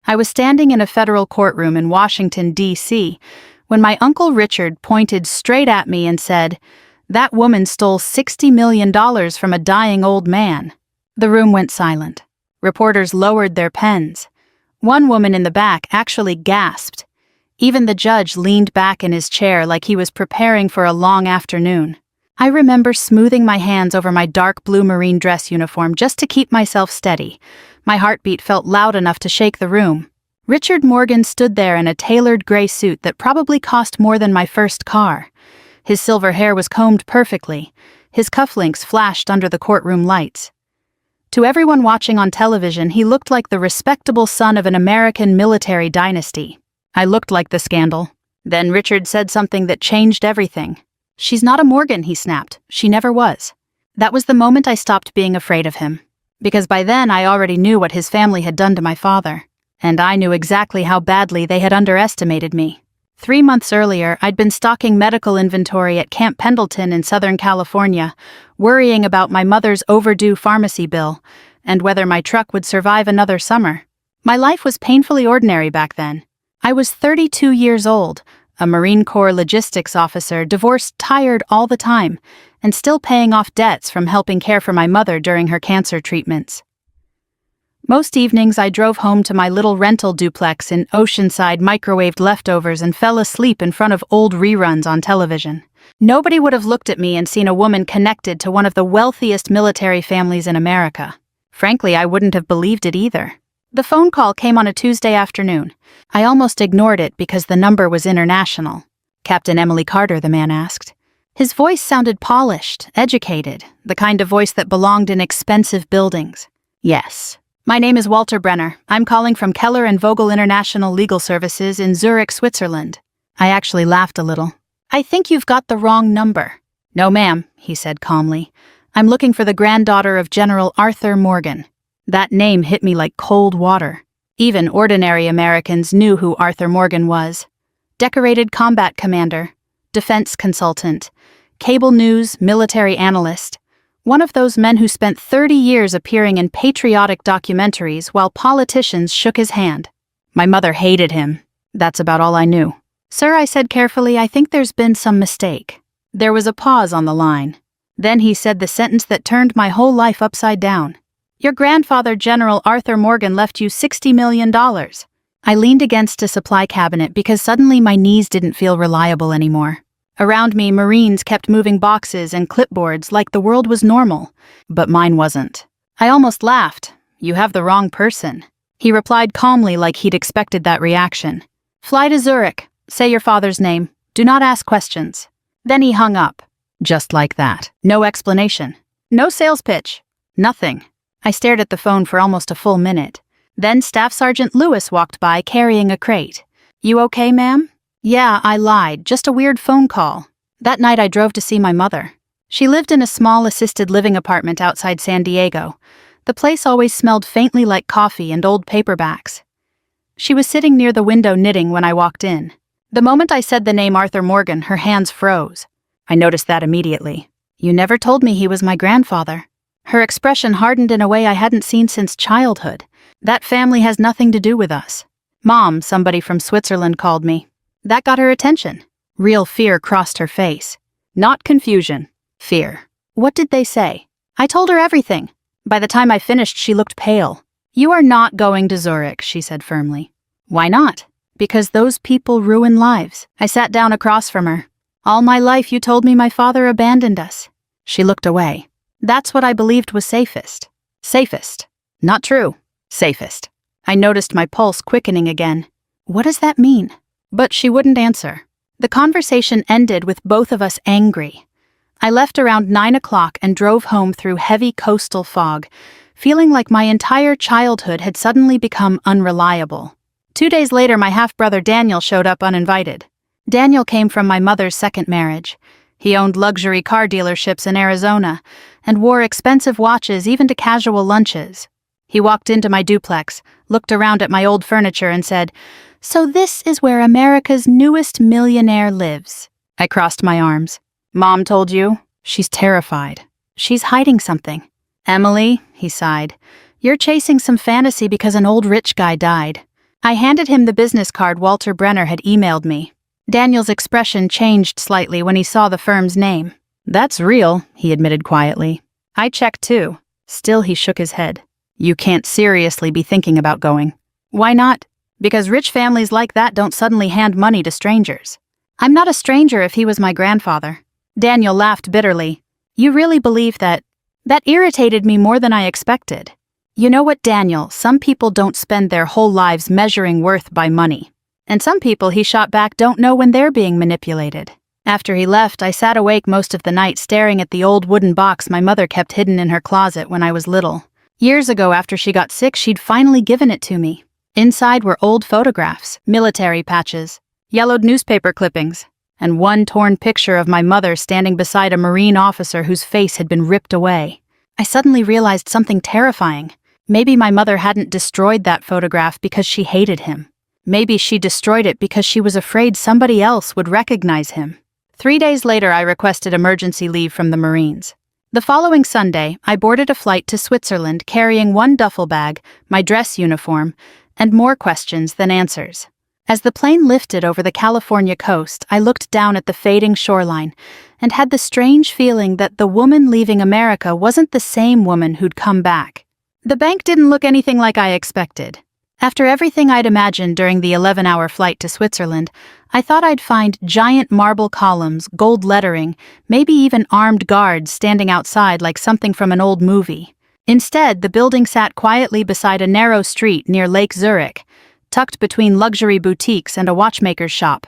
I was standing in a federal courtroom in Washington, D.C., when my Uncle Richard pointed straight at me and said, "That woman stole $60 million from a dying old man." The room went silent. Reporters lowered their pens. One woman in the back actually gasped. Even the judge leaned back in his chair like he was preparing for a long afternoon. I remember smoothing my hands over my dark blue marine dress uniform just to keep myself steady. My heartbeat felt loud enough to shake the room. Richard Morgan stood there in a tailored gray suit that probably cost more than my first car. His silver hair was combed perfectly. His cufflinks flashed under the courtroom lights. To everyone watching on television, he looked like the respectable son of an American military dynasty. I looked like the scandal. Then Richard said something that changed everything. "She's not a Morgan," he snapped. "She never was." That was the moment I stopped being afraid of him. Because by then I already knew what his family had done to my father. And I knew exactly how badly they had underestimated me. 3 months earlier, I'd been stocking medical inventory at Camp Pendleton in Southern California, worrying about my mother's overdue pharmacy bill, and whether my truck would survive another summer. My life was painfully ordinary back then. I was 32 years old, a Marine Corps logistics officer, divorced, tired all the time, and still paying off debts from helping care for my mother during her cancer treatments. Most evenings I drove home to my little rental duplex in Oceanside, microwaved leftovers, and fell asleep in front of old reruns on television. Nobody would have looked at me and seen a woman connected to one of the wealthiest military families in America. Frankly, I wouldn't have believed it either. The phone call came on a Tuesday afternoon. I almost ignored it because the number was international. "Captain Emily Carter," the man asked. His voice sounded polished, educated, the kind of voice that belonged in expensive buildings. "Yes. My name is Walter Brenner. I'm calling from Keller and Vogel International Legal Services in Zurich, Switzerland." I actually laughed a little. "I think you've got the wrong number." "No, ma'am," he said calmly. "I'm looking for the granddaughter of General Arthur Morgan." That name hit me like cold water. Even ordinary Americans knew who Arthur Morgan was. Decorated combat commander, defense consultant, cable news, military analyst. One of those men who spent 30 years appearing in patriotic documentaries while politicians shook his hand. My mother hated him. That's about all I knew. "Sir," I said carefully, "I think there's been some mistake." There was a pause on the line. Then he said the sentence that turned my whole life upside down. "Your grandfather, General Arthur Morgan, left you $60 million. I leaned against a supply cabinet because suddenly my knees didn't feel reliable anymore. Around me, Marines kept moving boxes and clipboards like the world was normal, but mine wasn't. I almost laughed. "You have the wrong person." He replied calmly like he'd expected that reaction. "Fly to Zurich. Say your father's name. Do not ask questions." Then he hung up. Just like that. No explanation. No sales pitch. Nothing. I stared at the phone for almost a full minute. Then Staff Sergeant Lewis walked by carrying a crate. "You okay, ma'am?" "Yeah, I lied. Just a weird phone call." That night I drove to see my mother. She lived in a small assisted living apartment outside San Diego. The place always smelled faintly like coffee and old paperbacks. She was sitting near the window knitting when I walked in. The moment I said the name Arthur Morgan, her hands froze. I noticed that immediately. "You never told me he was my grandfather." Her expression hardened in a way I hadn't seen since childhood. "That family has nothing to do with us. Mom," somebody from Switzerland called me. That got her attention. Real fear crossed her face. Not confusion. Fear. "What did they say?" I told her everything. By the time I finished, she looked pale. "You are not going to Zurich," she said firmly. "Why not?" "Because those people ruin lives." I sat down across from her. "All my life you told me my father abandoned us." She looked away. "That's what I believed was safest." Safest. Not true. Safest. I noticed my pulse quickening again. What does that mean? But she wouldn't answer. The conversation ended with both of us angry. I left around 9 o'clock and drove home through heavy coastal fog, feeling like my entire childhood had suddenly become unreliable. 2 days later, my half-brother Daniel showed up uninvited. Daniel came from my mother's second marriage. He owned luxury car dealerships in Arizona and wore expensive watches even to casual lunches. He walked into my duplex, looked around at my old furniture and said, "So this is where America's newest millionaire lives." I crossed my arms. "Mom told you?" "She's terrified. She's hiding something." "Emily," he sighed, "you're chasing some fantasy because an old rich guy died. I handed him the business card Walter Brenner had emailed me. Daniel's expression changed slightly when he saw the firm's name. "That's real," he admitted quietly. "I checked too." Still he shook his head. "You can't seriously be thinking about going." "Why not?" "Because rich families like that don't suddenly hand money to strangers." "I'm not a stranger if he was my grandfather." Daniel laughed bitterly. "You really believe that?" That irritated me more than I expected. "You know what, Daniel, some people don't spend their whole lives measuring worth by money. And some people," he shot back, "don't know when they're being manipulated." After he left, I sat awake most of the night staring at the old wooden box my mother kept hidden in her closet when I was little. Years ago, after she got sick, she'd finally given it to me. Inside were old photographs, military patches, yellowed newspaper clippings, and one torn picture of my mother standing beside a Marine officer whose face had been ripped away. I suddenly realized something terrifying. Maybe my mother hadn't destroyed that photograph because she hated him. Maybe she destroyed it because she was afraid somebody else would recognize him. 3 days later, I requested emergency leave from the Marines. The following Sunday, I boarded a flight to Switzerland carrying one duffel bag, my dress uniform, and more questions than answers. As the plane lifted over the California coast, I looked down at the fading shoreline and had the strange feeling that the woman leaving America wasn't the same woman who'd come back. The bank didn't look anything like I expected. After everything I'd imagined during the 11-hour flight to Switzerland, I thought I'd find giant marble columns, gold lettering, maybe even armed guards standing outside like something from an old movie. Instead, the building sat quietly beside a narrow street near Lake Zurich, tucked between luxury boutiques and a watchmaker's shop.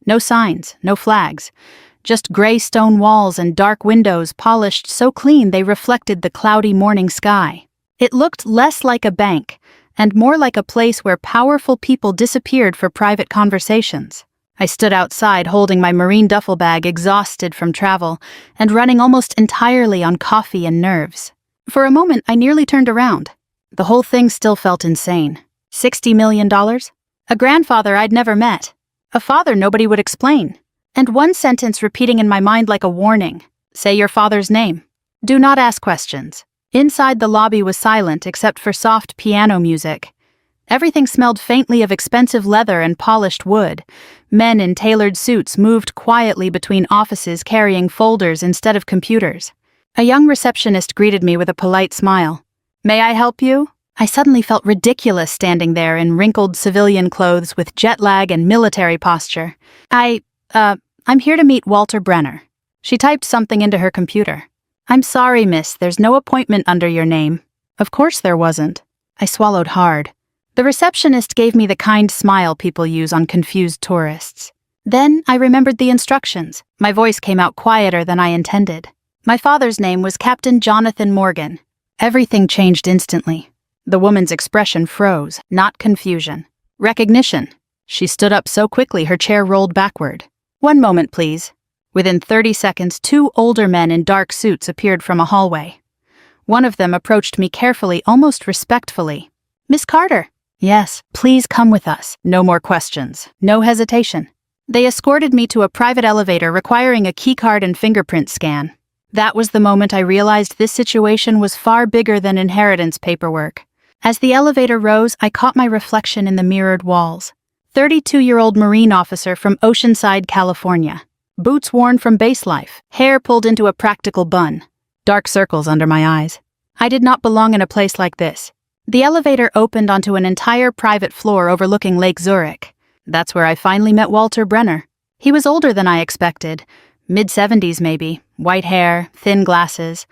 No signs, no flags, just gray stone walls and dark windows polished so clean they reflected the cloudy morning sky. It looked less like a bank and more like a place where powerful people disappeared for private conversations. I stood outside holding my Marine duffel bag, exhausted from travel and running almost entirely on coffee and nerves. For a moment, I nearly turned around. The whole thing still felt insane. $60 million? A grandfather I'd never met. A father nobody would explain. And one sentence repeating in my mind like a warning. Say your father's name. Do not ask questions. Inside the lobby was silent except for soft piano music. Everything smelled faintly of expensive leather and polished wood. Men in tailored suits moved quietly between offices carrying folders instead of computers. A young receptionist greeted me with a polite smile. "May I help you?" I suddenly felt ridiculous standing there in wrinkled civilian clothes with jet lag and military posture. I'm here to meet Walter Brenner." She typed something into her computer. "I'm sorry, miss, there's no appointment under your name." Of course there wasn't. I swallowed hard. The receptionist gave me the kind smile people use on confused tourists. Then I remembered the instructions. My voice came out quieter than I intended. My father's name was Captain Jonathan Morgan. Everything changed instantly. The woman's expression froze, not confusion. Recognition. She stood up so quickly her chair rolled backward. "One moment, please." Within 30 seconds, 2 older men in dark suits appeared from a hallway. One of them approached me carefully, almost respectfully. "Miss Carter." "Yes, please come with us. No more questions. No hesitation." They escorted me to a private elevator requiring a keycard and fingerprint scan. That was the moment I realized this situation was far bigger than inheritance paperwork. As the elevator rose, I caught my reflection in the mirrored walls. 32-year-old Marine officer from Oceanside, California. Boots worn from base life, hair pulled into a practical bun. Dark circles under my eyes. I did not belong in a place like this. The elevator opened onto an entire private floor overlooking Lake Zurich. That's where I finally met Walter Brenner. He was older than I expected. Mid-70s maybe, white hair, thin glasses,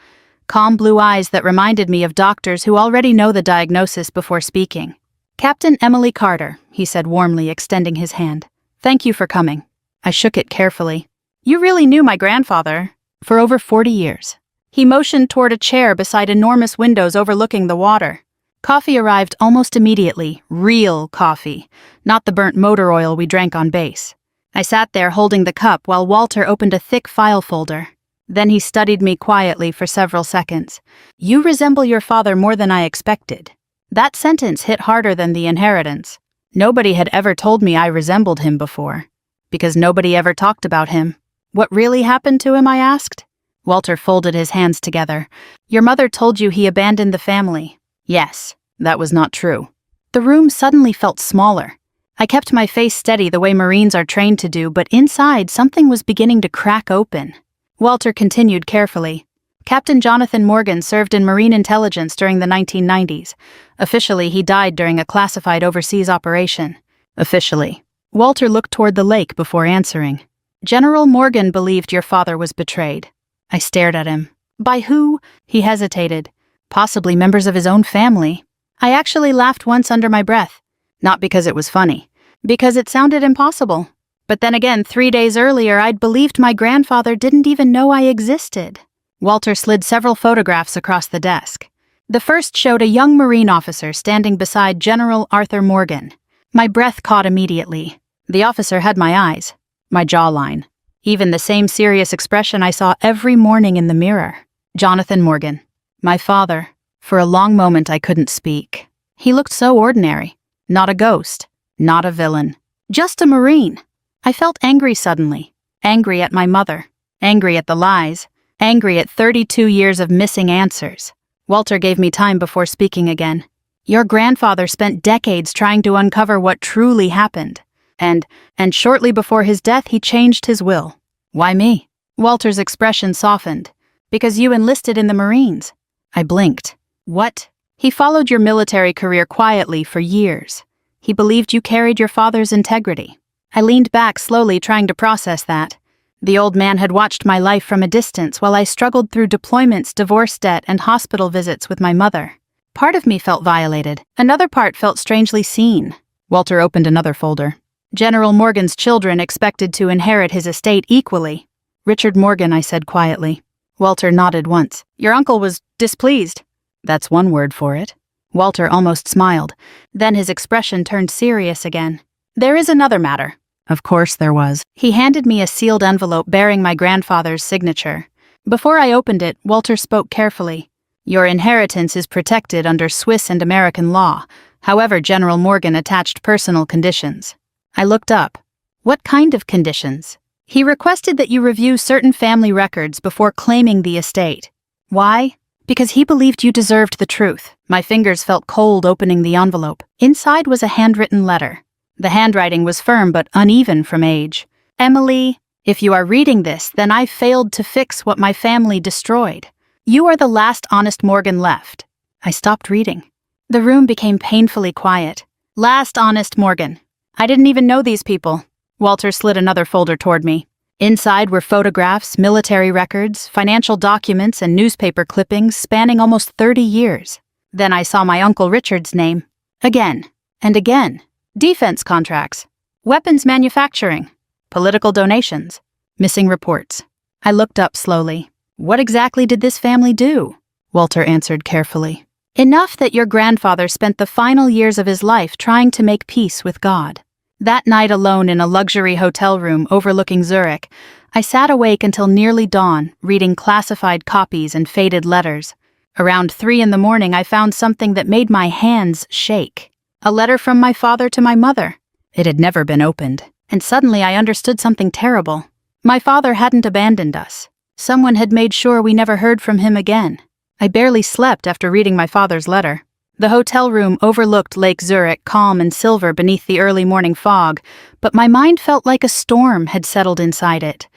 calm blue eyes that reminded me of doctors who already know the diagnosis before speaking. "Captain Emily Carter," he said warmly, extending his hand. "Thank you for coming." I shook it carefully. "You really knew my grandfather?" "For over 40 years." He motioned toward a chair beside enormous windows overlooking the water. Coffee arrived almost immediately, real coffee, not the burnt motor oil we drank on base. I sat there holding the cup while Walter opened a thick file folder. Then he studied me quietly for several seconds. "You resemble your father more than I expected." That sentence hit harder than the inheritance. Nobody had ever told me I resembled him before. Because nobody ever talked about him. "What really happened to him?" I asked. Walter folded his hands together. "Your mother told you he abandoned the family." "Yes, that was not true." The room suddenly felt smaller. I kept my face steady the way Marines are trained to do, but inside something was beginning to crack open. Walter continued carefully. Captain Jonathan Morgan served in Marine intelligence during the 1990s. Officially, he died during a classified overseas operation. Officially. Walter looked toward the lake before answering. General Morgan believed your father was betrayed. I stared at him. By who? He hesitated. Possibly members of his own family. I actually laughed once under my breath. Not because it was funny. Because it sounded impossible. But then again, 3 days earlier, I'd believed my grandfather didn't even know I existed. Walter slid several photographs across the desk. The first showed a young Marine officer standing beside General Arthur Morgan. My breath caught immediately. The officer had my eyes, my jawline, even the same serious expression I saw every morning in the mirror. Jonathan Morgan, my father. For a long moment I couldn't speak. He looked so ordinary. Not a ghost, not a villain, just a Marine. I felt angry suddenly. Angry at my mother. Angry at the lies. Angry at 32 years of missing answers. Walter gave me time before speaking again. Your grandfather spent decades trying to uncover what truly happened. And shortly before his death, he changed his will. Why me? Walter's expression softened. Because you enlisted in the Marines. I blinked. What? He followed your military career quietly for years. He believed you carried your father's integrity. I leaned back slowly, trying to process that. The old man had watched my life from a distance while I struggled through deployments, divorce debt, and hospital visits with my mother. Part of me felt violated. Another part felt strangely seen. Walter opened another folder. General Morgan's children expected to inherit his estate equally. Richard Morgan, I said quietly. Walter nodded once. Your uncle was displeased. That's one word for it. Walter almost smiled. Then his expression turned serious again. There is another matter. Of course there was. He handed me a sealed envelope bearing my grandfather's signature. Before I opened it, Walter spoke carefully. Your inheritance is protected under Swiss and American law. However, General Morgan attached personal conditions. I looked up. What kind of conditions? He requested that you review certain family records before claiming the estate. Why? Because he believed you deserved the truth. My fingers felt cold opening the envelope. Inside was a handwritten letter. The handwriting was firm but uneven from age. Emily, if you are reading this, then I failed to fix what my family destroyed. You are the last honest Morgan left. I stopped reading. The room became painfully quiet. Last honest Morgan. I didn't even know these people. Walter slid another folder toward me. Inside were photographs, military records, financial documents, and newspaper clippings spanning almost 30 years. Then I saw my Uncle Richard's name. Again and again. Defense contracts, weapons manufacturing, political donations, missing reports. I looked up slowly. What exactly did this family do? Walter answered carefully. Enough that your grandfather spent the final years of his life trying to make peace with God. That night alone in a luxury hotel room overlooking Zurich, I sat awake until nearly dawn, reading classified copies and faded letters. Around 3 a.m, I found something that made my hands shake. A letter from my father to my mother. It had never been opened, and suddenly I understood something terrible. My father hadn't abandoned us. Someone had made sure we never heard from him again. I barely slept after reading my father's letter. The hotel room overlooked Lake Zurich, calm and silver beneath the early morning fog, but my mind felt like a storm had settled inside it.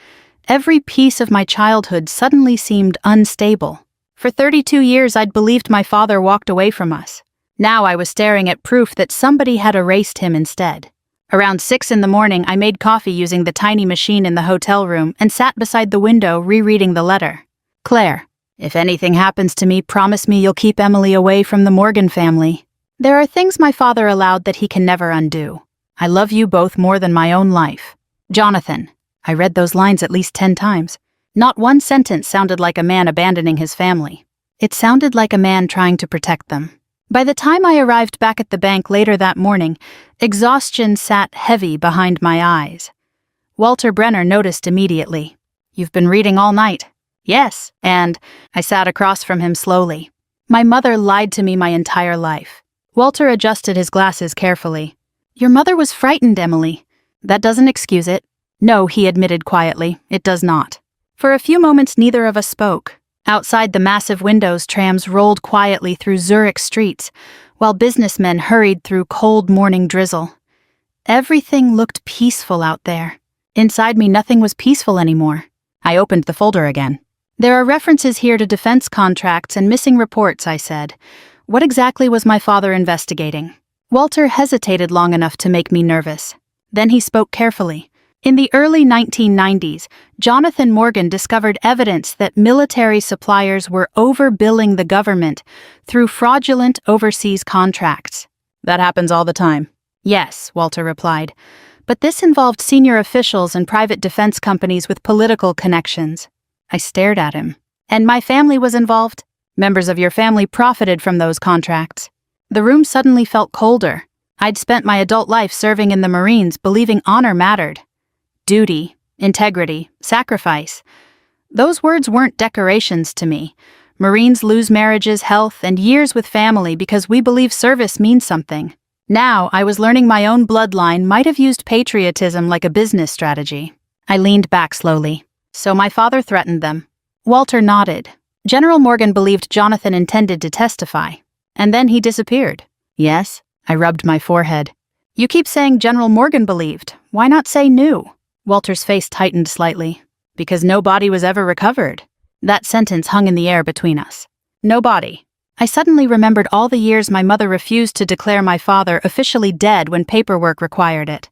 Every piece of my childhood suddenly seemed unstable. For 32 years I'd believed my father walked away from us. Now I was staring at proof that somebody had erased him instead. Around 6 a.m, I made coffee using the tiny machine in the hotel room and sat beside the window rereading the letter. Claire, if anything happens to me, promise me you'll keep Emily away from the Morgan family. There are things my father allowed that he can never undo. I love you both more than my own life. Jonathan. I read those lines at least 10 times. Not one sentence sounded like a man abandoning his family. It sounded like a man trying to protect them. By the time I arrived back at the bank later that morning, exhaustion sat heavy behind my eyes. Walter Brenner noticed immediately. You've been reading all night. Yes, and I sat across from him slowly. My mother lied to me my entire life. Walter adjusted his glasses carefully. Your mother was frightened, Emily. That doesn't excuse it. No, he admitted quietly, it does not. For a few moments neither of us spoke. Outside the massive windows, trams rolled quietly through Zurich streets. while businessmen hurried through cold morning drizzle. Everything looked peaceful out there. Inside me, nothing was peaceful anymore. I opened the folder again. There are references here to defense contracts and missing reports, I said. What exactly was my father investigating? Walter hesitated long enough to make me nervous. Then he spoke carefully. In the early 1990s, Jonathan Morgan discovered evidence that military suppliers were overbilling the government through fraudulent overseas contracts. That happens all the time. Yes, Walter replied. But this involved senior officials and private defense companies with political connections. I stared at him. And my family was involved? Members of your family profited from those contracts. The room suddenly felt colder. I'd spent my adult life serving in the Marines, believing honor mattered. Duty, integrity, sacrifice. Those words weren't decorations to me. Marines lose marriages, health, and years with family because we believe service means something. Now, I was learning my own bloodline might have used patriotism like a business strategy. I leaned back slowly. So my father threatened them. Walter nodded. General Morgan believed Jonathan intended to testify. And then he disappeared. Yes? I rubbed my forehead. You keep saying General Morgan believed. Why not say knew? Walter's face tightened slightly. Because no body was ever recovered. That sentence hung in the air between us. No body. I suddenly remembered all the years my mother refused to declare my father officially dead when paperwork required it.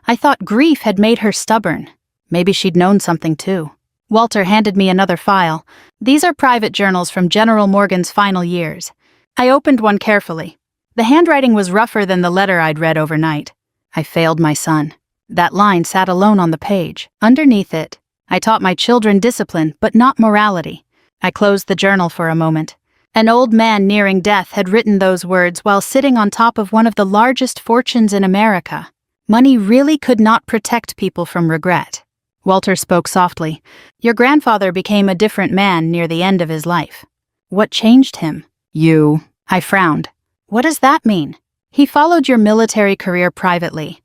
I thought grief had made her stubborn. Maybe she'd known something too. Walter handed me another file. These are private journals from General Morgan's final years. I opened one carefully. The handwriting was rougher than the letter I'd read overnight. I failed my son. That line sat alone on the page. Underneath it, I taught my children discipline, but not morality. I closed the journal for a moment. An old man nearing death had written those words while sitting on top of one of the largest fortunes in America. Money really could not protect people from regret. Walter spoke softly. Your grandfather became a different man near the end of his life. What changed him? You. I frowned. What does that mean? He followed your military career privately.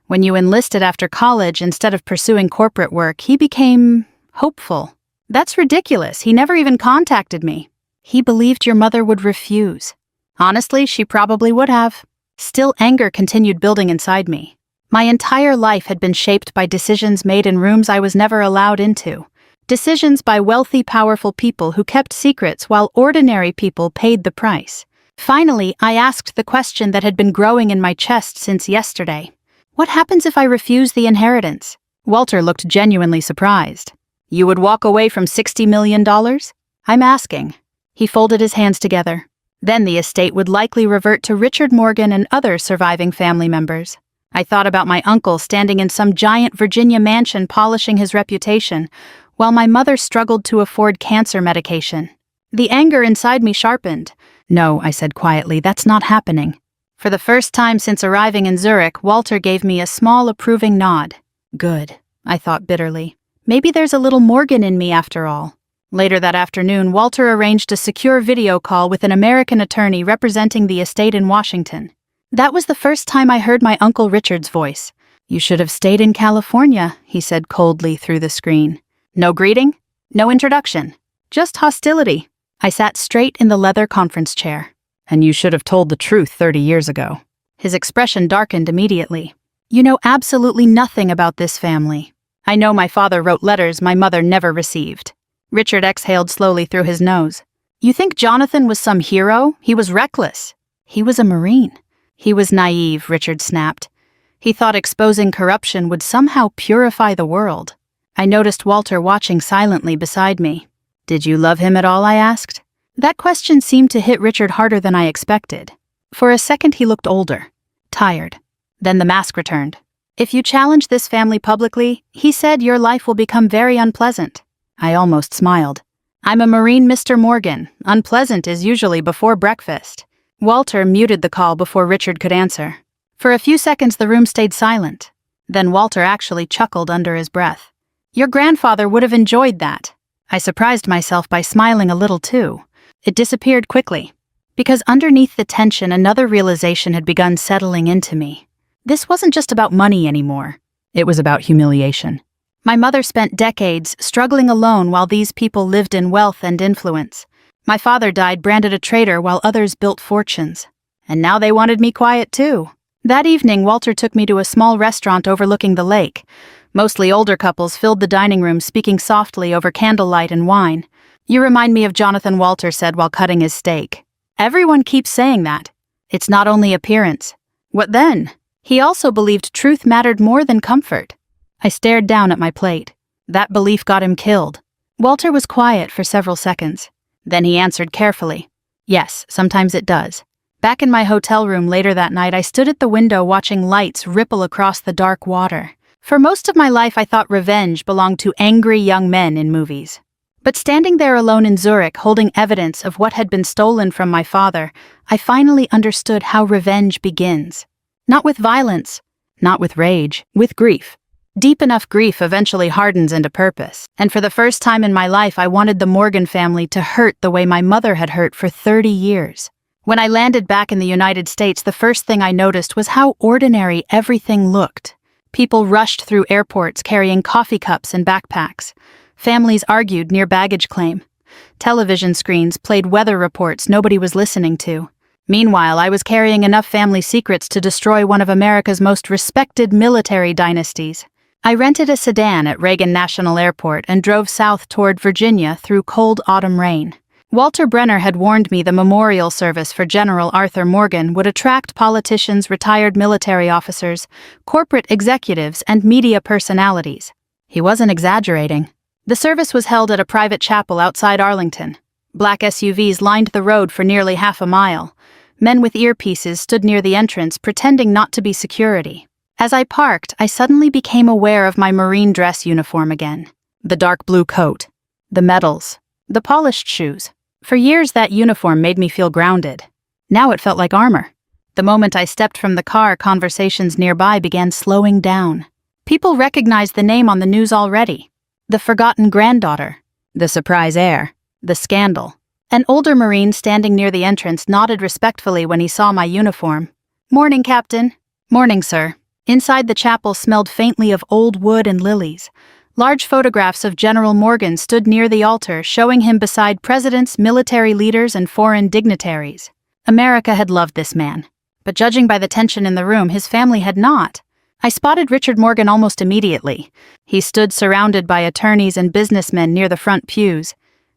When you enlisted after college instead of pursuing corporate work, he became hopeful. That's ridiculous. He never even contacted me. He believed your mother would refuse. Honestly, she probably would have. Still, anger continued building inside me. My entire life had been shaped by decisions made in rooms I was never allowed into. Decisions by wealthy, powerful people who kept secrets while ordinary people paid the price. Finally, I asked the question that had been growing in my chest since yesterday. What happens if I refuse the inheritance? Walter looked genuinely surprised. You would walk away from $60 million? I'm asking. He folded his hands together. Then the estate would likely revert to Richard Morgan and other surviving family members. I thought about my uncle standing in some giant Virginia mansion polishing his reputation, while my mother struggled to afford cancer medication. The anger inside me sharpened. No, I said quietly, that's not happening. For the first time since arriving in Zurich, Walter gave me a small approving nod. Good, I thought bitterly. Maybe there's a little Morgan in me after all. Later that afternoon, Walter arranged a secure video call with an American attorney representing the estate in Washington. That was the first time I heard my Uncle Richard's voice. You should have stayed in California, he said coldly through the screen. No greeting? No introduction? Just hostility. I sat straight in the leather conference chair. And you should have told the truth 30 years ago. His expression darkened immediately. You know absolutely nothing about this family. I know my father wrote letters my mother never received. Richard exhaled slowly through his nose. You think Jonathan was some hero? He was reckless. He was a Marine. He was naive, Richard snapped. He thought exposing corruption would somehow purify the world. I noticed Walter watching silently beside me. Did you love him at all, I asked. That question seemed to hit Richard harder than I expected. For a second he looked older, tired. Then the mask returned. If you challenge this family publicly, he said your life will become very unpleasant. I almost smiled. I'm a Marine, Mr. Morgan. Unpleasant is usually before breakfast. Walter muted the call before Richard could answer. For a few seconds the room stayed silent. Then Walter actually chuckled under his breath. Your grandfather would have enjoyed that. I surprised myself by smiling a little too. It disappeared quickly. Because underneath the tension another realization had begun settling into me. This wasn't just about money anymore. It was about humiliation. My mother spent decades struggling alone while these people lived in wealth and influence. My father died branded a traitor while others built fortunes. And now they wanted me quiet too. That evening, Walter took me to a small restaurant overlooking the lake. Mostly older couples filled the dining room, speaking softly over candlelight and wine. "You remind me of Jonathan," Walter said while cutting his steak. "Everyone keeps saying that. It's not only appearance." "What then?" "He also believed truth mattered more than comfort." I stared down at my plate. That belief got him killed. Walter was quiet for several seconds. Then he answered carefully, "Yes, sometimes it does." Back in my hotel room later that night, I stood at the window watching lights ripple across the dark water. For most of my life, I thought revenge belonged to angry young men in movies. But standing there alone in Zurich, holding evidence of what had been stolen from my father, I finally understood how revenge begins. Not with violence, not with rage, with grief. Deep enough grief eventually hardens into purpose. And for the first time in my life, I wanted the Morgan family to hurt the way my mother had hurt for 30 years. When I landed back in the United States, the first thing I noticed was how ordinary everything looked. People rushed through airports carrying coffee cups and backpacks. Families argued near baggage claim. Television screens played weather reports nobody was listening to. Meanwhile, I was carrying enough family secrets to destroy one of America's most respected military dynasties. I rented a sedan at Reagan National Airport and drove south toward Virginia through cold autumn rain. Walter Brenner had warned me the memorial service for General Arthur Morgan would attract politicians, retired military officers, corporate executives, and media personalities. He wasn't exaggerating. The service was held at a private chapel outside Arlington. Black SUVs lined the road for nearly half a mile. Men with earpieces stood near the entrance, pretending not to be security. As I parked, I suddenly became aware of my Marine dress uniform again. The dark blue coat, the medals, the polished shoes. For years, that uniform made me feel grounded. Now it felt like armor. The moment I stepped from the car, conversations nearby began slowing down. People recognized the name on the news already. The forgotten granddaughter, the surprise heir, the scandal. An older Marine standing near the entrance nodded respectfully when he saw my uniform. "Morning, Captain." "Morning, sir." Inside the chapel smelled faintly of old wood and lilies. Large photographs of General Morgan stood near the altar, showing him beside presidents, military leaders, and foreign dignitaries. America had loved this man. But judging by the tension in the room, his family had not. I spotted Richard Morgan almost immediately. He stood surrounded by attorneys and businessmen near the front pews.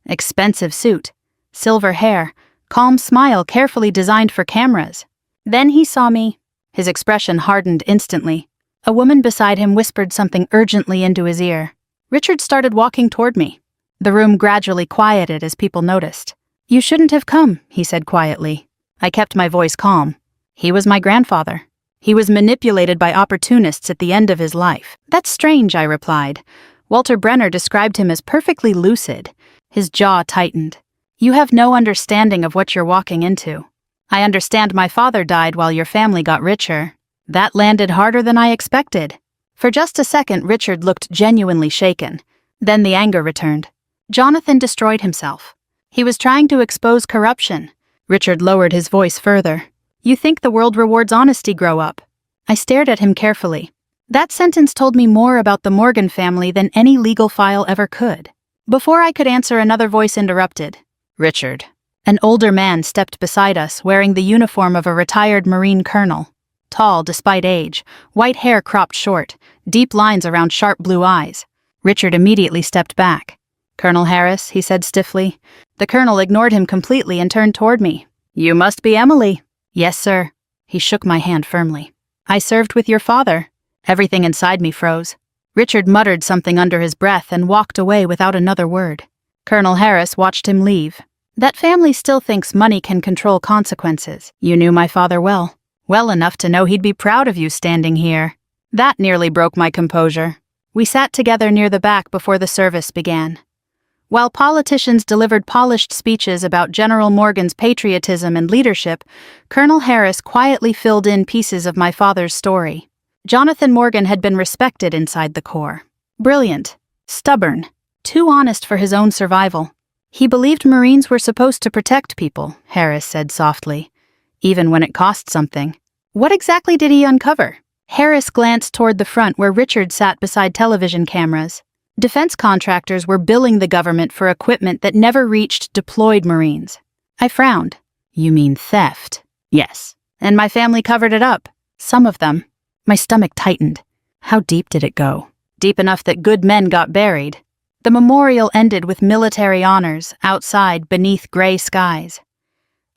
Expensive suit, silver hair, calm smile carefully designed for cameras. Then he saw me. His expression hardened instantly. A woman beside him whispered something urgently into his ear. Richard started walking toward me. The room gradually quieted as people noticed. "You shouldn't have come," he said quietly. I kept my voice calm. He was my grandfather. He was manipulated by opportunists at the end of his life. "That's strange," I replied. Walter Brenner described him as perfectly lucid. His jaw tightened. "You have no understanding of what you're walking into. I understand my father died while your family got richer. That landed harder than I expected." For just a second, Richard looked genuinely shaken. Then the anger returned. Jonathan destroyed himself. He was trying to expose corruption. Richard lowered his voice further. "You think the world rewards honesty, grow up." I stared at him carefully. That sentence told me more about the Morgan family than any legal file ever could. Before I could answer, another voice interrupted. "Richard." An older man stepped beside us, wearing the uniform of a retired Marine colonel. Tall despite age, white hair cropped short, deep lines around sharp blue eyes. Richard immediately stepped back. "Colonel Harris," he said stiffly. The colonel ignored him completely and turned toward me. "You must be Emily." "Yes, sir." He shook my hand firmly. "I served with your father." Everything inside me froze. Richard muttered something under his breath and walked away without another word. Colonel Harris watched him leave. "That family still thinks money can control consequences. You knew my father well. Well enough to know he'd be proud of you standing here." That nearly broke my composure. We sat together near the back before the service began. While politicians delivered polished speeches about General Morgan's patriotism and leadership, Colonel Harris quietly filled in pieces of my father's story. Jonathan Morgan had been respected inside the Corps. Brilliant, stubborn, too honest for his own survival. He believed Marines were supposed to protect people, Harris said softly, even when it cost something. What exactly did he uncover? Harris glanced toward the front where Richard sat beside television cameras. Defense contractors were billing the government for equipment that never reached deployed Marines. I frowned. "You mean theft?" "Yes. And my family covered it up. Some of them. My stomach tightened. How deep did it go? Deep enough that good men got buried. The memorial ended with military honors outside beneath gray skies.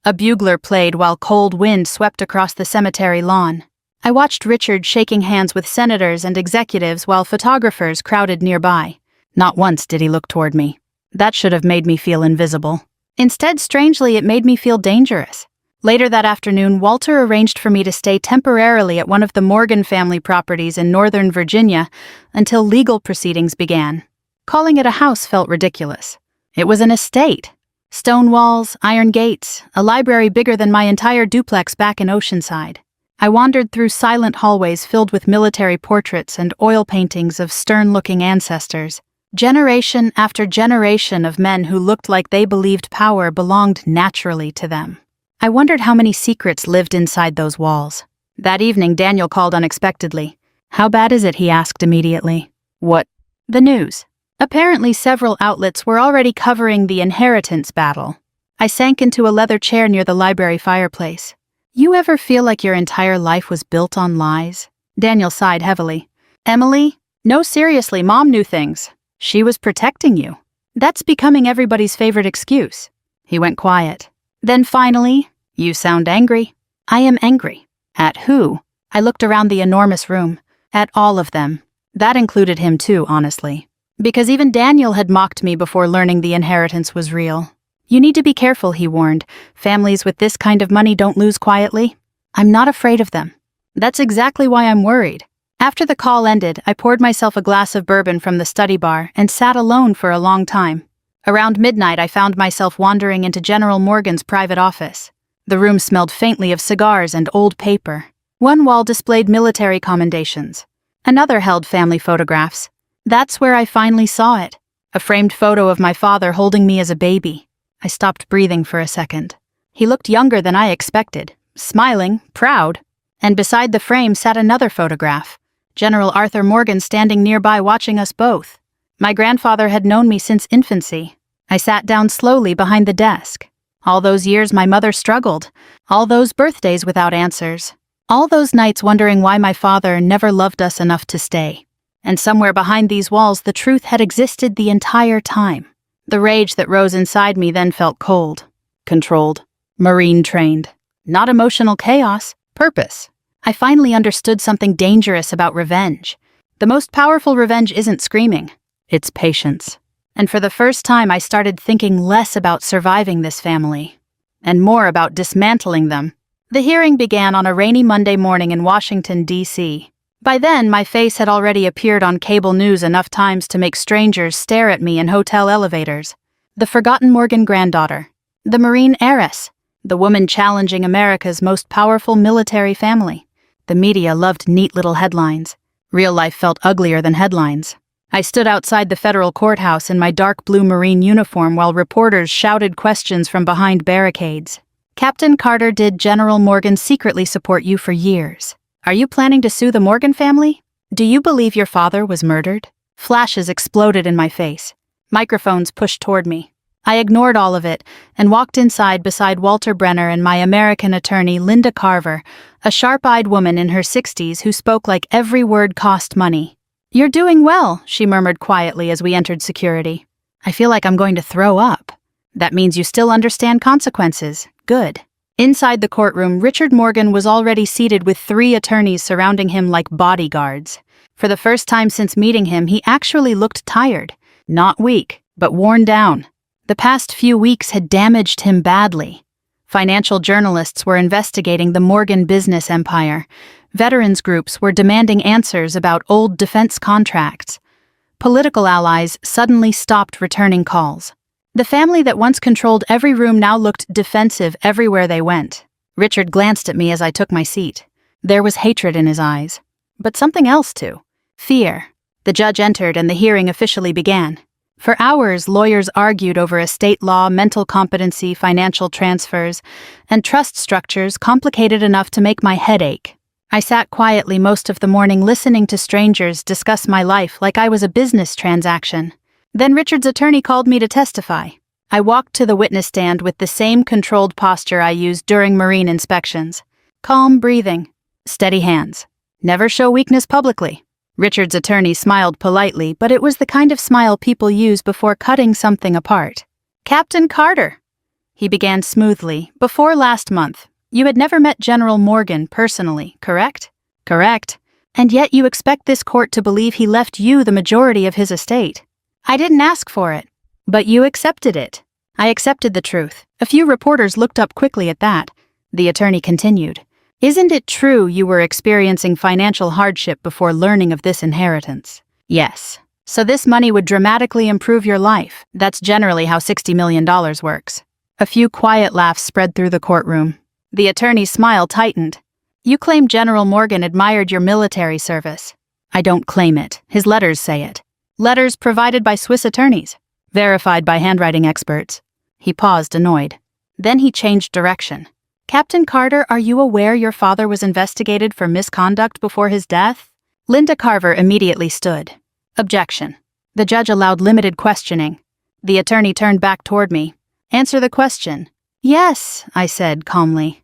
A bugler played while cold wind swept across the cemetery lawn. I watched Richard shaking hands with senators and executives while photographers crowded nearby. Not once did he look toward me. That should have made me feel invisible. Instead, strangely, it made me feel dangerous. Later that afternoon, Walter arranged for me to stay temporarily at one of the Morgan family properties in Northern Virginia until legal proceedings began. Calling it a house felt ridiculous. It was an estate. Stone walls, iron gates, a library bigger than my entire duplex back in Oceanside. I wandered through silent hallways filled with military portraits and oil paintings of stern-looking ancestors. Generation after generation of men who looked like they believed power belonged naturally to them. I wondered how many secrets lived inside those walls. That evening, Daniel called unexpectedly. "How bad is it?" he asked immediately. "What?" "The news." Apparently, several outlets were already covering the inheritance battle. I sank into a leather chair near the library fireplace. "You ever feel like your entire life was built on lies?" Daniel sighed heavily. "Emily? No, seriously, Mom knew things. She was protecting you. That's becoming everybody's favorite excuse." He went quiet. Then finally, "You sound angry." "I am angry." "At who?" I looked around the enormous room. At all of them. That included him too, honestly. Because even Daniel had mocked me before learning the inheritance was real. "You need to be careful," he warned. "Families with this kind of money don't lose quietly." "I'm not afraid of them." "That's exactly why I'm worried." After the call ended, I poured myself a glass of bourbon from the study bar and sat alone for a long time. Around midnight, I found myself wandering into General Morgan's private office. The room smelled faintly of cigars and old paper. One wall displayed military commendations. Another held family photographs. That's where I finally saw it. A framed photo of my father holding me as a baby. I stopped breathing for a second. He looked younger than I expected, smiling, proud. And beside the frame sat another photograph. General Arthur Morgan standing nearby watching us both. My grandfather had known me since infancy. I sat down slowly behind the desk. All those years my mother struggled. All those birthdays without answers. All those nights wondering why my father never loved us enough to stay. And somewhere behind these walls the truth had existed the entire time. The rage that rose inside me then felt cold, controlled, Marine-trained. Not emotional chaos, purpose. I finally understood something dangerous about revenge. The most powerful revenge isn't screaming. It's patience. And for the first time I started thinking less about surviving this family, and more about dismantling them. The hearing began on a rainy Monday morning in Washington, D.C. By then, my face had already appeared on cable news enough times to make strangers stare at me in hotel elevators. The forgotten Morgan granddaughter. The Marine heiress. The woman challenging America's most powerful military family. The media loved neat little headlines. Real life felt uglier than headlines. I stood outside the federal courthouse in my dark blue Marine uniform while reporters shouted questions from behind barricades. "Captain Carter, did General Morgan secretly support you for years? Are you planning to sue the Morgan family? Do you believe your father was murdered?" Flashes exploded in my face. Microphones pushed toward me. I ignored all of it and walked inside beside Walter Brenner and my American attorney Linda Carver, a sharp-eyed woman in her 60s who spoke like every word cost money. "You're doing well," she murmured quietly as we entered security. "I feel like I'm going to throw up." "That means you still understand consequences. Good." Inside the courtroom, Richard Morgan was already seated with 3 attorneys surrounding him like bodyguards. For the first time since meeting him, he actually looked tired. Not weak, but worn down. The past few weeks had damaged him badly. Financial journalists were investigating the Morgan business empire. Veterans groups were demanding answers about old defense contracts. Political allies suddenly stopped returning calls. The family that once controlled every room now looked defensive everywhere they went. Richard glanced at me as I took my seat. There was hatred in his eyes. But something else too. Fear. The judge entered and the hearing officially began. For hours, lawyers argued over estate law, mental competency, financial transfers, and trust structures complicated enough to make my head ache. I sat quietly most of the morning listening to strangers discuss my life like I was a business transaction. Then Richard's attorney called me to testify. I walked to the witness stand with the same controlled posture I used during Marine inspections. Calm breathing. Steady hands. Never show weakness publicly. Richard's attorney smiled politely, but it was the kind of smile people use before cutting something apart. Captain Carter, he began smoothly, before last month, you had never met General Morgan personally, correct? Correct. And yet you expect this court to believe he left you the majority of his estate. I didn't ask for it. But you accepted it. I accepted the truth. A few reporters looked up quickly at that. The attorney continued. Isn't it true you were experiencing financial hardship before learning of this inheritance? Yes. So this money would dramatically improve your life. That's generally how $60 million works. A few quiet laughs spread through the courtroom. The attorney's smile tightened. You claim General Morgan admired your military service. I don't claim it. His letters say it. Letters provided by Swiss attorneys. Verified by handwriting experts. He paused, annoyed. Then he changed direction. Captain Carter, are you aware your father was investigated for misconduct before his death? Linda Carver immediately stood. Objection. The judge allowed limited questioning. The attorney turned back toward me. Answer the question. Yes, I said calmly.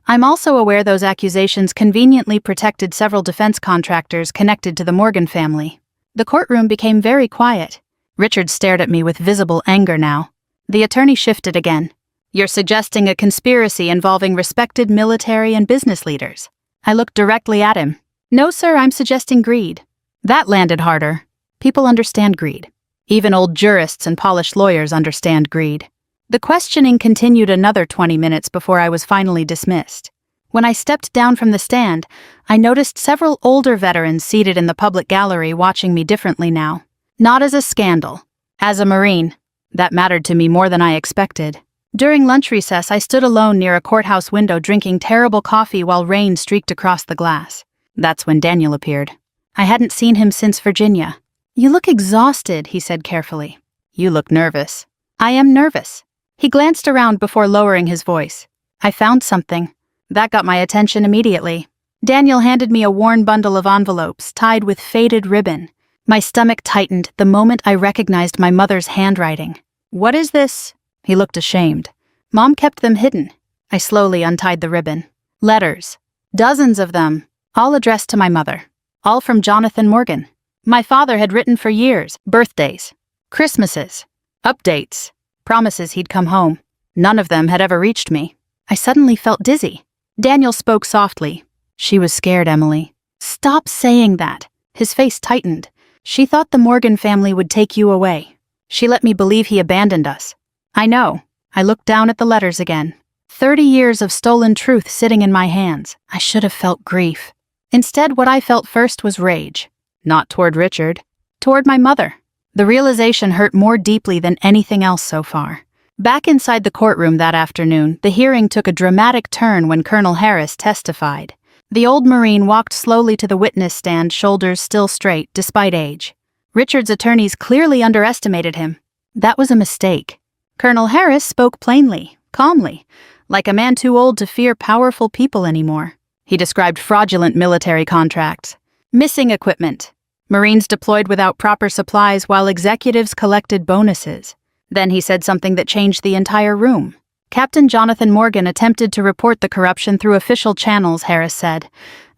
I'm also aware those accusations conveniently protected several defense contractors connected to the Morgan family. The courtroom became very quiet. Richard stared at me with visible anger now. The attorney shifted again. You're suggesting a conspiracy involving respected military and business leaders. I looked directly at him. No, sir, I'm suggesting greed. That landed harder. People understand greed. Even old jurists and polished lawyers understand greed. The questioning continued another 20 minutes before I was finally dismissed. When I stepped down from the stand, I noticed several older veterans seated in the public gallery watching me differently now. Not as a scandal. As a Marine. That mattered to me more than I expected. During lunch recess, I stood alone near a courthouse window drinking terrible coffee while rain streaked across the glass. That's when Daniel appeared. I hadn't seen him since Virginia. You look exhausted, he said carefully. You look nervous. I am nervous. He glanced around before lowering his voice. I found something. That got my attention immediately. Daniel handed me a worn bundle of envelopes tied with faded ribbon. My stomach tightened the moment I recognized my mother's handwriting. What is this? He looked ashamed. Mom kept them hidden. I slowly untied the ribbon. Letters. Dozens of them. All addressed to my mother. All from Jonathan Morgan. My father had written for years. Birthdays. Christmases. Updates. Promises he'd come home. None of them had ever reached me. I suddenly felt dizzy. Daniel spoke softly. She was scared, Emily. Stop saying that. His face tightened. She thought the Morgan family would take you away. She let me believe he abandoned us. I know. I looked down at the letters again. 30 years of stolen truth sitting in my hands. I should have felt grief. Instead, what I felt first was rage. Not toward Richard. Toward my mother. The realization hurt more deeply than anything else so far. Back inside the courtroom that afternoon, the hearing took a dramatic turn when Colonel Harris testified. The old Marine walked slowly to the witness stand, shoulders still straight, despite age. Richard's attorneys clearly underestimated him. That was a mistake. Colonel Harris spoke plainly, calmly, like a man too old to fear powerful people anymore. He described fraudulent military contracts, missing equipment, Marines deployed without proper supplies while executives collected bonuses. Then he said something that changed the entire room. Captain Jonathan Morgan attempted to report the corruption through official channels, Harris said.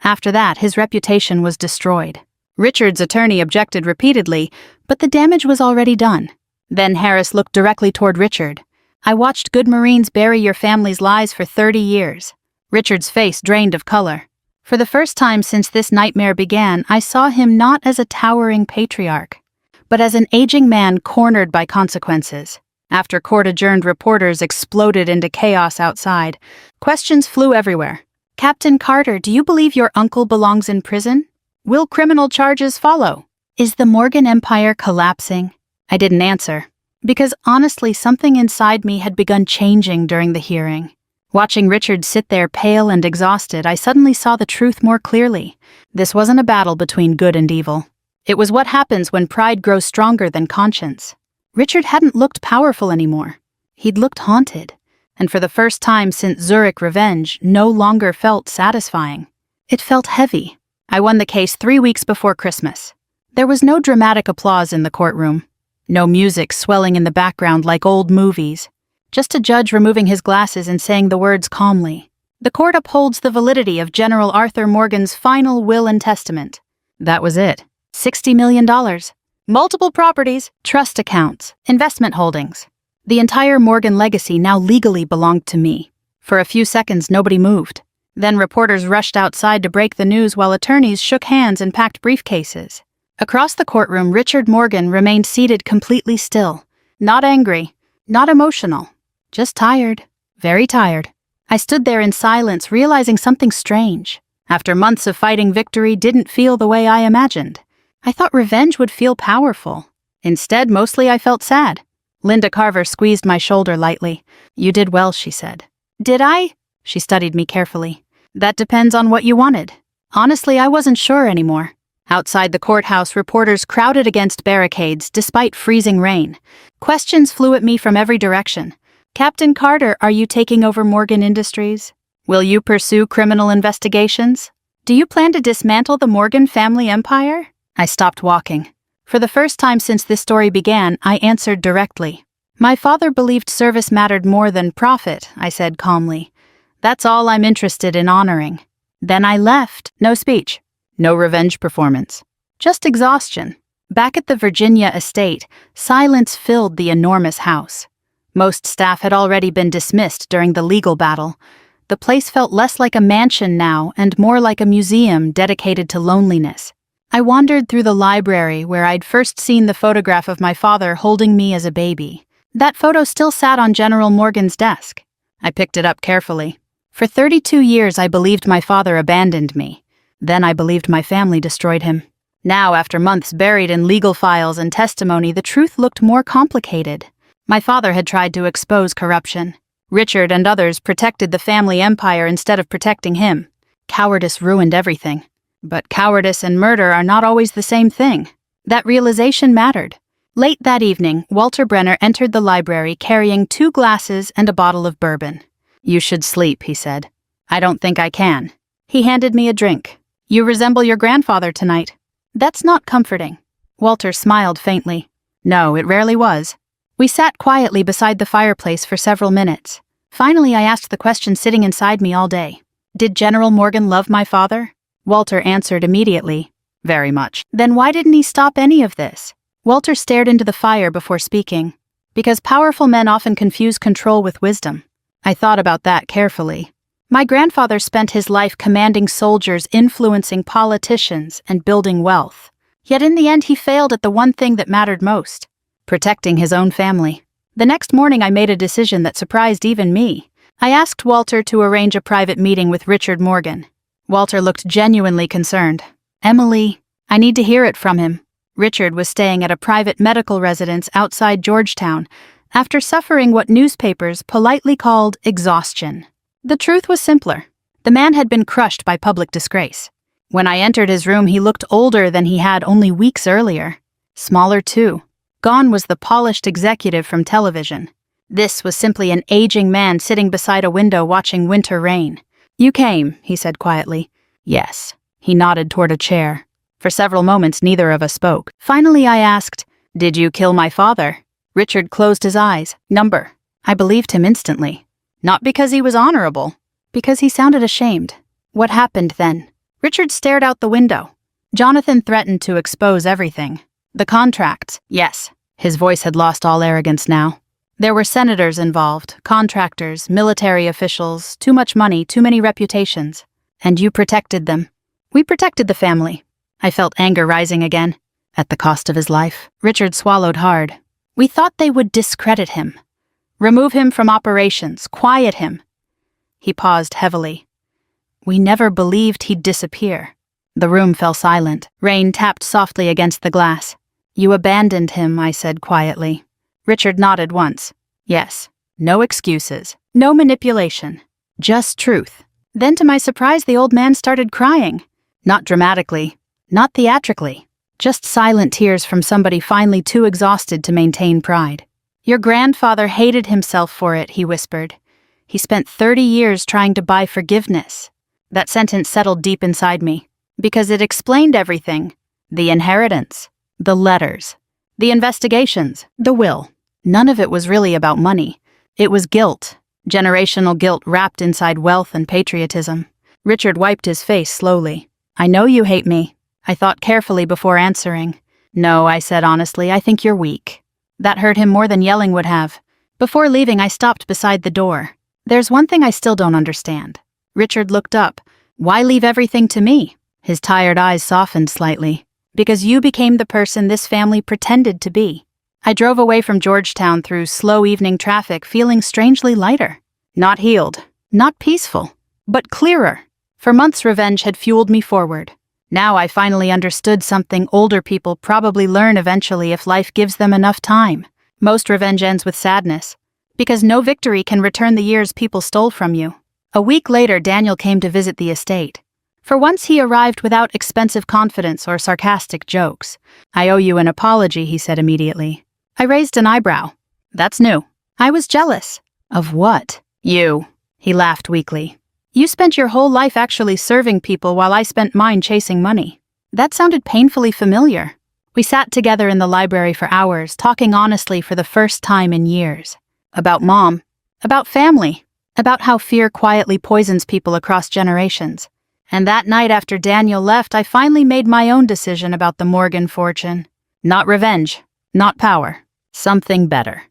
After that, his reputation was destroyed. Richard's attorney objected repeatedly, but the damage was already done. Then Harris looked directly toward Richard. I watched good Marines bury your family's lies for 30 years. Richard's face drained of color. For the first time since this nightmare began, I saw him not as a towering patriarch, but as an aging man cornered by consequences. After court-adjourned, reporters exploded into chaos outside. Questions flew everywhere. Captain Carter, do you believe your uncle belongs in prison? Will criminal charges follow? Is the Morgan Empire collapsing? I didn't answer, because honestly something inside me had begun changing during the hearing. Watching Richard sit there pale and exhausted, I suddenly saw the truth more clearly. This wasn't a battle between good and evil. It was what happens when pride grows stronger than conscience. Richard hadn't looked powerful anymore. He'd looked haunted, and for the first time since Zurich revenge, no longer felt satisfying. It felt heavy. I won the case 3 weeks before Christmas. There was no dramatic applause in the courtroom. No music swelling in the background like old movies. Just a judge removing his glasses and saying the words calmly. The court upholds the validity of General Arthur Morgan's final will and testament. That was it. $60 million. Multiple properties, trust accounts, investment holdings. The entire Morgan legacy now legally belonged to me. For a few seconds, nobody moved. Then reporters rushed outside to break the news while attorneys shook hands and packed briefcases. Across the courtroom, Richard Morgan remained seated completely still. Not angry, not emotional, just tired, very tired. I stood there in silence, realizing something strange. After months of fighting, victory didn't feel the way I imagined. I thought revenge would feel powerful. Instead, mostly I felt sad. Linda Carver squeezed my shoulder lightly. "You did well," she said. "Did I?" She studied me carefully. "That depends on what you wanted." Honestly, I wasn't sure anymore. Outside the courthouse, reporters crowded against barricades despite freezing rain. Questions flew at me from every direction. "Captain Carter, are you taking over Morgan Industries? Will you pursue criminal investigations? Do you plan to dismantle the Morgan family empire?" I stopped walking. For the first time since this story began, I answered directly. "My father believed service mattered more than profit," I said calmly. "That's all I'm interested in honoring." Then I left. No speech. No revenge performance. Just exhaustion. Back at the Virginia estate, silence filled the enormous house. Most staff had already been dismissed during the legal battle. The place felt less like a mansion now and more like a museum dedicated to loneliness. I wandered through the library where I'd first seen the photograph of my father holding me as a baby. That photo still sat on General Morgan's desk. I picked it up carefully. For 32 years, I believed my father abandoned me. Then I believed my family destroyed him. Now, after months buried in legal files and testimony, the truth looked more complicated. My father had tried to expose corruption. Richard and others protected the family empire instead of protecting him. Cowardice ruined everything. But cowardice and murder are not always the same thing. That realization mattered. Late that evening, Walter Brenner entered the library carrying 2 glasses and a bottle of bourbon. "You should sleep," he said. "I don't think I can." He handed me a drink. "You resemble your grandfather tonight." "That's not comforting." Walter smiled faintly. "No, it rarely was." We sat quietly beside the fireplace for several minutes. Finally, I asked the question sitting inside me all day. "Did General Morgan love my father?" Walter answered immediately. "Very much." "Then why didn't he stop any of this?" Walter stared into the fire before speaking. "Because powerful men often confuse control with wisdom." I thought about that carefully. My grandfather spent his life commanding soldiers, influencing politicians, and building wealth. Yet in the end, he failed at the one thing that mattered most: protecting his own family. The next morning, I made a decision that surprised even me. I asked Walter to arrange a private meeting with Richard Morgan. Walter looked genuinely concerned. "Emily, I need to hear it from him." Richard was staying at a private medical residence outside Georgetown after suffering what newspapers politely called exhaustion. The truth was simpler. The man had been crushed by public disgrace. When I entered his room, he looked older than he had only weeks earlier. Smaller, too. Gone was the polished executive from television. This was simply an aging man sitting beside a window watching winter rain. "You came," he said quietly. "Yes." He nodded toward a chair. For several moments, neither of us spoke. Finally, I asked, "Did you kill my father?" Richard closed his eyes. "Number." I believed him instantly. Not because he was honorable, because he sounded ashamed. "What happened then?" Richard stared out the window. "Jonathan threatened to expose everything. The contracts." "Yes." His voice had lost all arrogance now. "There were senators involved, contractors, military officials, too much money, too many reputations. And you protected them." "We protected the family." I felt anger rising again. "At the cost of his life." Richard swallowed hard. "We thought they would discredit him. Remove him from operations, quiet him." He paused heavily. "We never believed he'd disappear." The room fell silent. Rain tapped softly against the glass. "You abandoned him," I said quietly. Richard nodded once. "Yes. No excuses. No manipulation. Just truth." Then to my surprise, the old man started crying. Not dramatically. Not theatrically. Just silent tears from somebody finally too exhausted to maintain pride. "Your grandfather hated himself for it," he whispered. "He spent 30 years trying to buy forgiveness." That sentence settled deep inside me, because it explained everything. The inheritance, the letters, the investigations, the will. None of it was really about money. It was guilt. Generational guilt wrapped inside wealth and patriotism. Richard wiped his face slowly. I know you hate me. I thought carefully before answering. No, I said honestly, I think you're weak. That hurt him more than yelling would have. Before leaving, I stopped beside the door. There's one thing I still don't understand. Richard looked up. Why leave everything to me? His tired eyes softened slightly. Because you became the person this family pretended to be. I drove away from Georgetown through slow evening traffic feeling strangely lighter. Not healed, not peaceful, but clearer. For months revenge had fueled me forward. Now I finally understood something older people probably learn eventually if life gives them enough time. Most revenge ends with sadness. Because no victory can return the years people stole from you. A week later, Daniel came to visit the estate. For once he arrived without expensive confidence or sarcastic jokes. I owe you an apology, he said immediately. I raised an eyebrow. That's new. I was jealous. Of what? You. He laughed weakly. You spent your whole life actually serving people while I spent mine chasing money. That sounded painfully familiar. We sat together in the library for hours, talking honestly for the first time in years. About Mom. About family. About how fear quietly poisons people across generations. And that night after Daniel left, I finally made my own decision about the Morgan fortune. Not revenge. Not power. Something better.